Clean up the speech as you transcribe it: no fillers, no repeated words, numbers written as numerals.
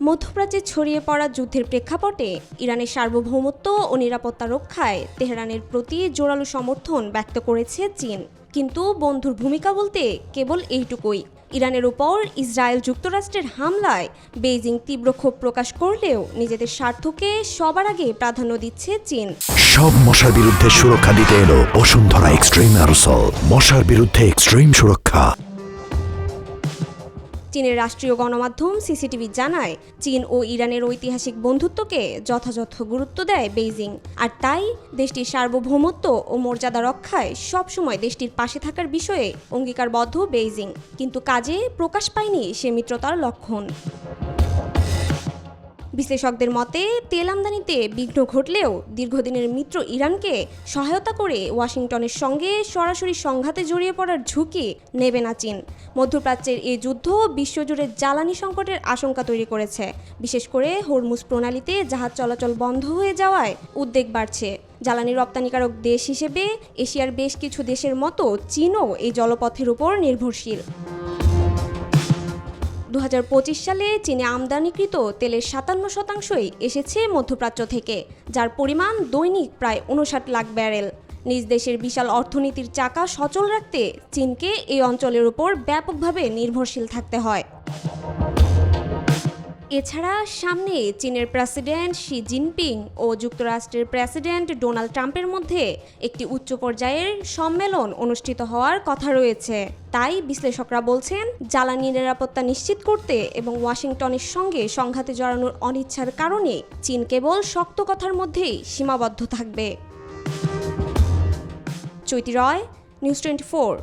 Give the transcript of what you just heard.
মধ্যপ্রাচ্যে ছড়িয়ে পড়া যুদ্ধের প্রেক্ষাপটে ইরানের সার্বভৌমত্ব ও নিরাপত্তা রক্ষায় তেহরানের প্রতি জোরালো সমর্থন ব্যক্ত করেছে চীন। কিন্তু বন্ধুর ভূমিকা বলতে কেবল এইটুকুই। ইরানের উপর ইসরায়েল যুক্তরাষ্ট্রের হামলায় বেইজিং তীব্র ক্ষোভ প্রকাশ করলেও নিজেদের স্বার্থকে সবার আগে প্রাধান্য দিচ্ছে চীন। সব মশার বিরুদ্ধে সুরক্ষা দিতে এলো বসুন্ধরা এক্সট্রিম অ্যারোসল, মশার বিরুদ্ধে এক্সট্রিম সুরক্ষা। চীনের রাষ্ট্রীয় গণমাধ্যম সিসিটিভি জানায়, চীন ও ইরানের ঐতিহাসিক বন্ধুত্বকে যথাযথ গুরুত্ব দেয় বেইজিং, আর তাই দেশটির সার্বভৌমত্ব ও মর্যাদা রক্ষায় সবসময় দেশটির পাশে থাকার বিষয়ে অঙ্গীকারবদ্ধ বেইজিং। কিন্তু কাজে প্রকাশ পায়নি সে মিত্রতার লক্ষণ। বিশ্লেষকদের মতে তেল আমদানিতে বিঘ্ন ঘটলেও দীর্ঘদিনের মিত্র ইরানকে সহায়তা করে ওয়াশিংটনের সঙ্গে সরাসরি সংঘাতে জড়িয়ে পড়ার ঝুঁকি নেবে না চীন। মধ্যপ্রাচ্যের এই যুদ্ধ বিশ্বজুড়ে জ্বালানি সংকটের আশঙ্কা তৈরি করেছে। বিশেষ করে হরমুজ প্রণালীতে জাহাজ চলাচল বন্ধ হয়ে যাওয়ায় উদ্বেগ বাড়ছে। জ্বালানি রপ্তানিকারক দেশ হিসেবে এশিয়ার বেশ কিছু দেশের মতো চীনও এই জলপথের উপর নির্ভরশীল। 2025 সালে চীনে আমদানিকৃত তেলের 57% এসেছে মধ্যপ্রাচ্য থেকে, যার পরিমাণ দৈনিক প্রায় 59 লাখ ব্যারেল। নিজ দেশের বিশাল অর্থনীতির চাকা সচল রাখতে চীনকে এই অঞ্চলের উপর ব্যাপকভাবে নির্ভরশীল থাকতে হয়। এছাড়া সামনে চীনের প্রেসিডেন্ট শি জিনপিং ও যুক্তরাষ্ট্রের প্রেসিডেন্ট ডোনাল্ড ট্রাম্পের মধ্যে একটি উচ্চ পর্যায়ের সম্মেলন অনুষ্ঠিত হওয়ার কথা রয়েছে। তাই বিশ্লেষকরা বলছেন, জ্বালানি নিরাপত্তা নিশ্চিত করতে এবং ওয়াশিংটনের সঙ্গে সংঘাতে জড়ানোর অনিচ্ছার কারণে চীন কেবল শক্ত কথার মধ্যেই সীমাবদ্ধ থাকবে। চৈতি রয়, নিউজ 24।